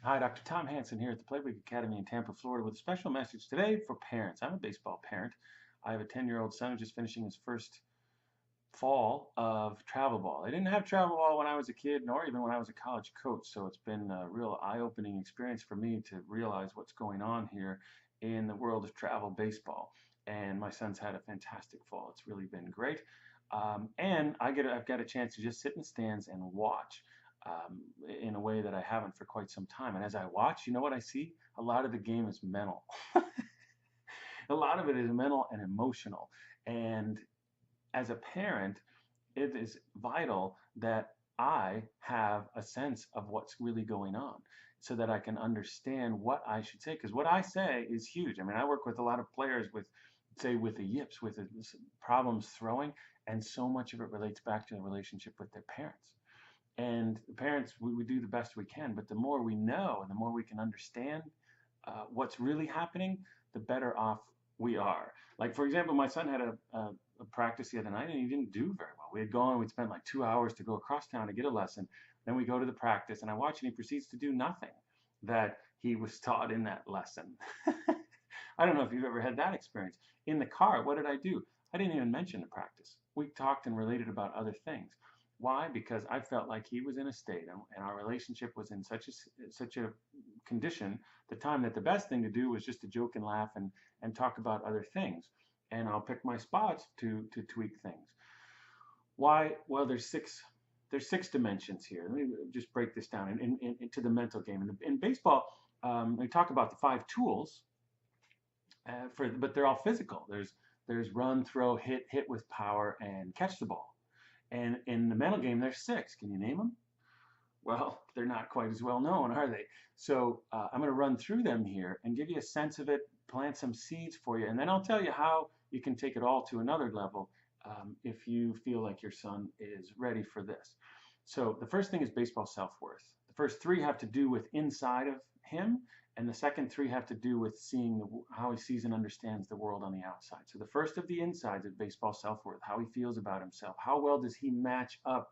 Hi, Dr. Tom Hansen here at the Playbook Academy in Tampa, Florida, with a special message today for parents. I'm a baseball parent. I have a 10-year-old son who's just finishing his first fall of travel ball. I didn't have travel ball when I was a kid, nor even when I was a college coach, so it's been a real eye-opening experience for me to realize what's going on here in the world of travel baseball. And my son's had a fantastic fall. It's really been great. And I've got a chance to just sit in the stands and watch in a way that I haven't for quite some time. And as I watch, you know what I see? A lot of the game is mental. A lot of it is mental and emotional. And as a parent, it is vital that I have a sense of what's really going on so that I can understand what I should say. Because what I say is huge. I mean, I work with a lot of players with, say, with the yips, with the problems throwing, and so much of it relates back to the relationship with their parents. And the parents, we do the best we can, but the more we know and the more we can understand what's really happening, the better off we are. Like, for example, my son had a practice the other night and he didn't do very well. We had gone, we'd spent like 2 hours to go across town to get a lesson. Then we go to the practice and I watch and he proceeds to do nothing that he was taught in that lesson. I don't know if you've ever had that experience. In the car, what did I do? I didn't even mention the practice. We talked and related about other things. Why? Because I felt like he was in a state and our relationship was in such a condition, the time that the best thing to do was just to joke and laugh and talk about other things. And I'll pick my spots to tweak things. Why? Well, there's six dimensions here. Let me just break this down into the mental game. In baseball, we talk about the five tools, but they're all physical. There's run, throw, hit with power, and catch the ball. And in the mental game, there's six. Can you name them? Well, they're not quite as well known, are they? So I'm going to run through them here and give you a sense of it, plant some seeds for you, and then I'll tell you how you can take it all to another level if you feel like your son is ready for this. So the first thing is baseball self-worth. The first three have to do with inside of him, and the second three have to do with seeing how he sees and understands the world on the outside. So the first of the insides of baseball self-worth, how he feels about himself. How well does he match up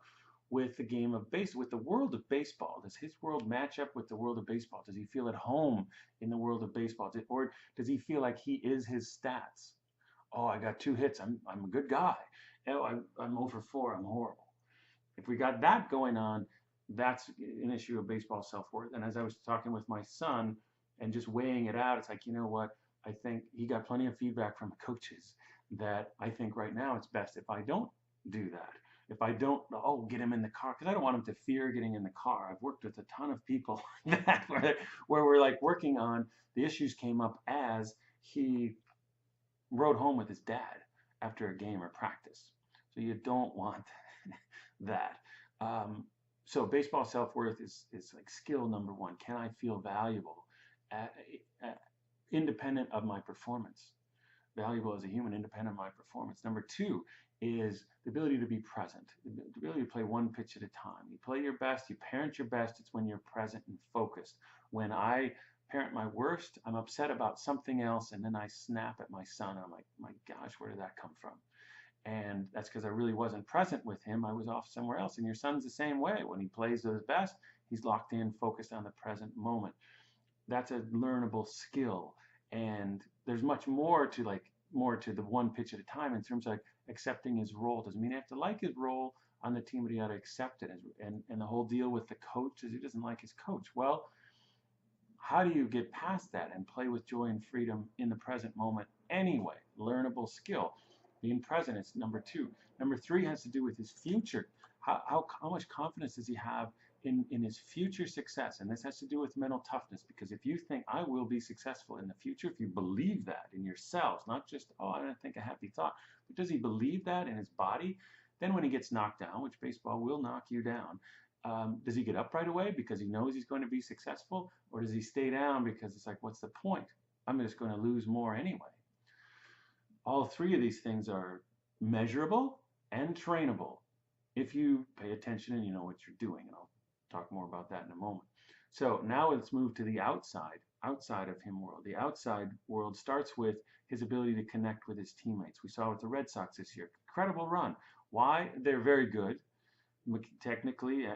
with the game of base, with the world of baseball? Does his world match up with the world of baseball? Does he feel at home in the world of baseball? Or does he feel like he is his stats? Oh, I got 2 hits. I'm a good guy. Oh, I'm 0 for 4. I'm horrible. If we got that going on, that's an issue of baseball self-worth. And as I was talking with my son and just weighing it out, it's like, you know what? I think he got plenty of feedback from coaches that I think right now it's best if I don't do that. If I don't, oh, get him in the car, because I don't want him to fear getting in the car. I've worked with a ton of people that where we're like working on the issues came up as he rode home with his dad after a game or practice. So you don't want that. Um, so baseball self-worth is like skill number one. Can I feel valuable, uh, uh, independent of my performance? Valuable as a human, independent of my performance. Number two is the ability to be present, the ability to play one pitch at a time. You play your best, you parent your best. It's when you're present and focused. When I parent my worst, I'm upset about something else, and then I snap at my son. And I'm like, my gosh, where did that come from? And that's because I really wasn't present with him. I was off somewhere else. And your son's the same way. When he plays his best, he's locked in, focused on the present moment. That's a learnable skill. And there's much more to the one pitch at a time in terms of like accepting his role. Doesn't mean he have to like his role on the team, but he ought to accept it. And the whole deal with the coach is he doesn't like his coach. Well, how do you get past that and play with joy and freedom in the present moment anyway? Learnable skill. Being present is number two. Number three has to do with his future. How much confidence does he have in his future success? And this has to do with mental toughness, because if you think I will be successful in the future, if you believe that in yourselves, not just, oh, I don't think a happy thought, but does he believe that in his body? Then when he gets knocked down, which baseball will knock you down, does he get up right away because he knows he's going to be successful? Or does he stay down because it's like, what's the point? I'm just going to lose more anyway. All three of these things are measurable and trainable if you pay attention and you know what you're doing. And I'll talk more about that in a moment. So now let's move to the outside of him world. The outside world starts with his ability to connect with his teammates. We saw with the Red Sox this year. Incredible run. Why? They're very good. Technically,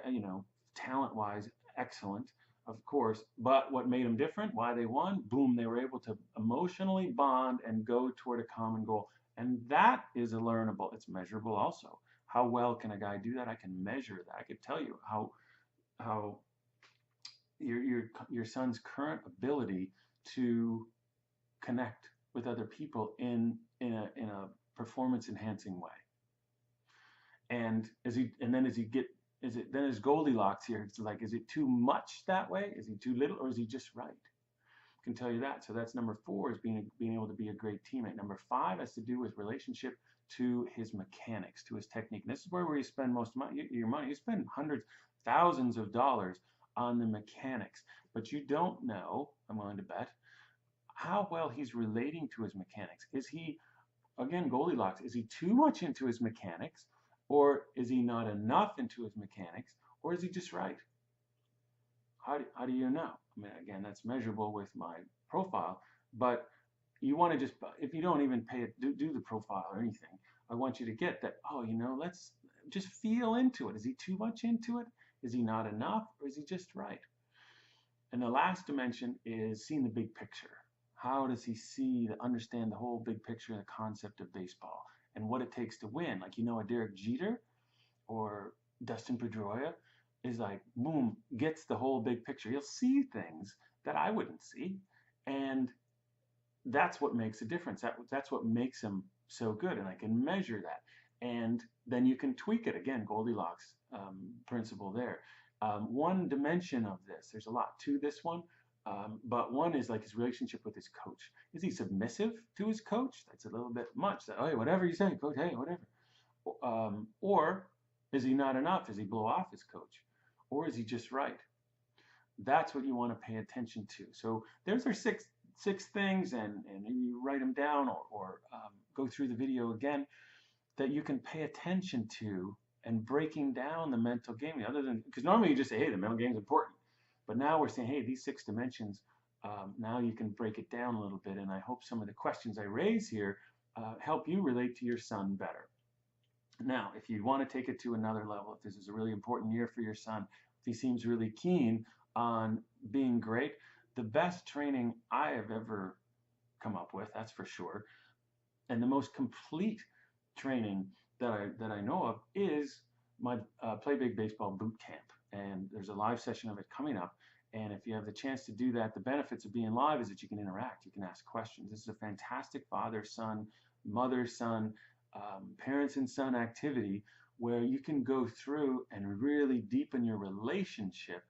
talent-wise, excellent. of course. But what made them different, why they won, boom, they were able to emotionally bond and go toward a common goal. And that is a learnable, it's measurable also. How well can a guy do that? I can measure that. I could tell you how your son's current ability to connect with other people in a performance enhancing way. And as he get is it then his Goldilocks here, it's like, is it too much that way? Is he too little, or is he just right? I can tell you that. So that's number 4, is being able to be a great teammate. Number 5 has to do with relationship to his mechanics, to his technique. And this is where you spend most of your money. You spend hundreds, thousands of dollars on the mechanics, but you don't know, I'm willing to bet, how well he's relating to his mechanics. Is he, again, Goldilocks, is he too much into his mechanics, or is he not enough into his mechanics, or is he just right? How do you know? I mean, again, that's measurable with my profile, but you want to just, if you don't even pay it, do the profile or anything, I want you to get that, oh, let's just feel into it. Is he too much into it? Is he not enough, or is he just right? And the last dimension is seeing the big picture. How does he understand the whole big picture, the concept of baseball, and what it takes to win? Like, a Derek Jeter or Dustin Pedroia is like, boom, gets the whole big picture. He'll see things that I wouldn't see, and that's what makes a difference. That's what makes him so good, and I can measure that. And then you can tweak it. Again, Goldilocks principle there. One dimension of this, there's a lot to this one, but one is like his relationship with his coach. Is he submissive to his coach? That's a little bit much. That, hey, whatever you say, coach, hey, whatever. Or is he not enough? Does he blow off his coach? Or is he just right? That's what you want to pay attention to. So there's our six things, and you write them down, or go through the video again, that you can pay attention to, and breaking down the mental game. Other than, because normally you just say, hey, the mental game is important. But now we're saying, hey, these 6 dimensions, now you can break it down a little bit. And I hope some of the questions I raise here help you relate to your son better. Now, if you want to take it to another level, if this is a really important year for your son, if he seems really keen on being great, the best training I have ever come up with, that's for sure, and the most complete training that I know of is my Play Big Baseball Boot Camp. And there's a live session of it coming up. And if you have the chance to do that, the benefits of being live is that you can interact, you can ask questions. This is a fantastic father-son, mother-son, parents and son activity where you can go through and really deepen your relationship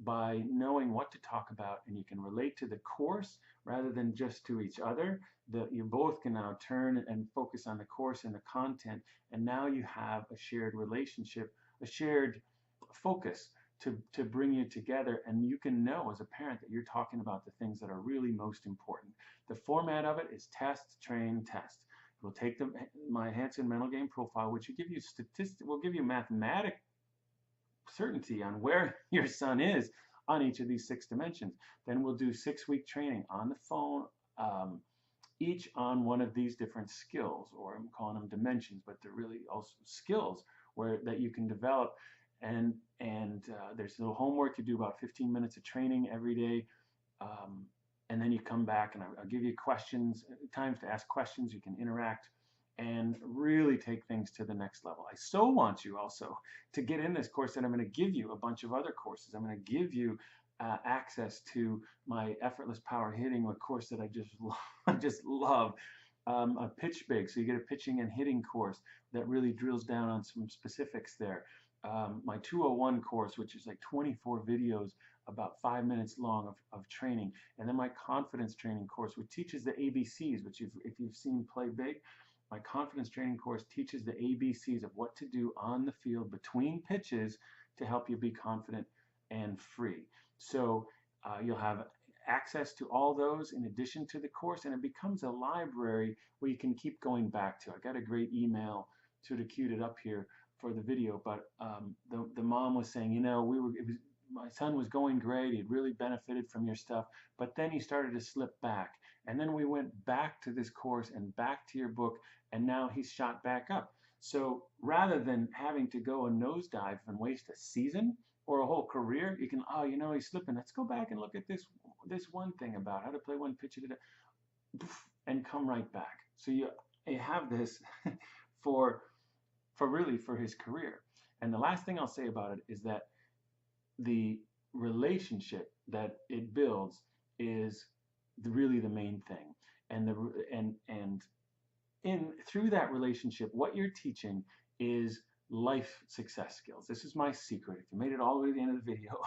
by knowing what to talk about, and you can relate to the course rather than just to each other. That you both can now turn and focus on the course and the content, and now you have a shared relationship, a shared focus to bring you together, and you can know as a parent that you're talking about the things that are really most important. The format of it is test, train, test. We'll take my Hanson mental game profile, which will give you will give you mathematic certainty on where your son is on each of these 6 dimensions. Then we'll do 6-week training on the phone, each on one of these different skills, or I'm calling them dimensions, but they're really also skills that you can develop. And there's a little homework. You do about 15 minutes of training every day, and then you come back, and I'll give you questions, times to ask questions. You can interact and really take things to the next level. I so want you also to get in this course, and I'm going to give you a bunch of other courses. I'm going to give you access to my Effortless Power Hitting, a course that I just love. A Pitch Big, so you get a pitching and hitting course that really drills down on some specifics there. My 201 course, which is like 24 videos about 5 minutes long of training, and then my confidence training course, which teaches the ABCs, which if you've seen Play Big, my confidence training course teaches the ABCs of what to do on the field between pitches to help you be confident and free. So you'll have access to all those in addition to the course, and it becomes a library where you can keep going back to. I got a great email, sort of queued it up here for the video, but the mom was saying, my son was going great, he'd really benefited from your stuff, but then he started to slip back, and then we went back to this course and back to your book, and now he's shot back up. So rather than having to go a nosedive and waste a season or a whole career, you can, oh, you know, he's slipping. Let's go back and look at this one thing about how to play one pitch at a time, and come right back. So you have this for really for his career. And the last thing I'll say about it is that the relationship that it builds is really the main thing. And in through that relationship, what you're teaching is life success skills. This is my secret. If you made it all the way to the end of the video,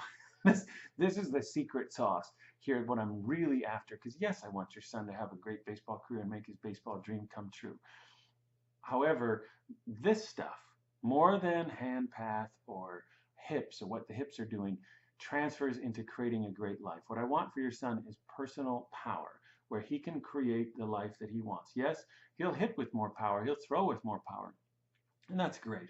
this this is the secret sauce here. What I'm really after, because yes, I want your son to have a great baseball career and make his baseball dream come true. However, this stuff, more than hand path or hips or what the hips are doing, transfers into creating a great life. What I want for your son is personal power, where he can create the life that he wants. Yes, he'll hit with more power, he'll throw with more power, and that's great.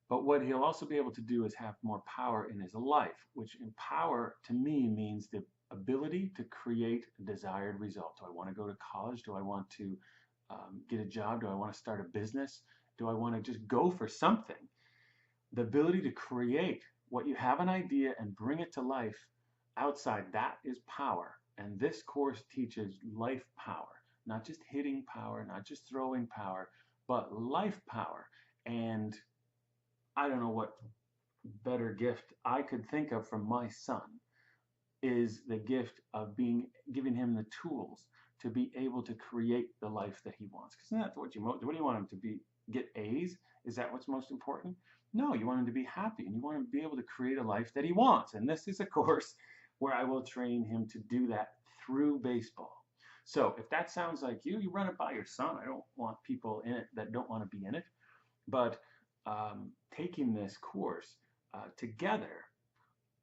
But what he'll also be able to do is have more power in his life, which in power to me means the ability to create a desired result. Do I want to go to college? Do I want to get a job? Do I want to start a business? Do I want to just go for something? The ability to create what you have an idea and bring it to life outside, that is power. And this course teaches life power, not just hitting power, not just throwing power, but life power. And I don't know what better gift I could think of from my son is the gift of giving him the tools to be able to create the life that he wants. Because that's what what do you want him to be? Get A's? Is that what's most important? No, you want him to be happy and you want him to be able to create a life that he wants. And this is a course where I will train him to do that through baseball. So if that sounds like you run it by your son. I don't want people in it that don't want to be in it. But taking this course together,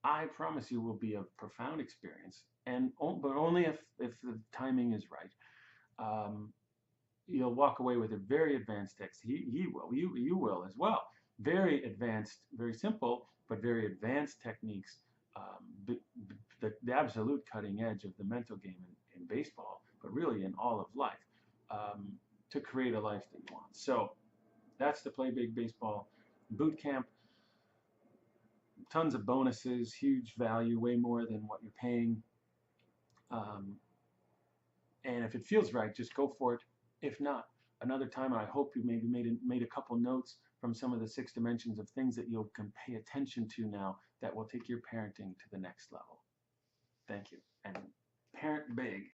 I promise you will be a profound experience, and but only if the timing is right. You'll walk away with a very advanced text. He will. You will as well. Very advanced, very simple, but very advanced techniques. The absolute cutting edge of the mental game in baseball, but really in all of life, to create a life that you want. So that's the Play Big Baseball Boot Camp. Tons of bonuses, huge value, way more than what you're paying. And if it feels right, just go for it. If not, another time. I hope you maybe made a couple notes from some of the 6 dimensions of things that you can pay attention to now that will take your parenting to the next level. Thank you. And parent big.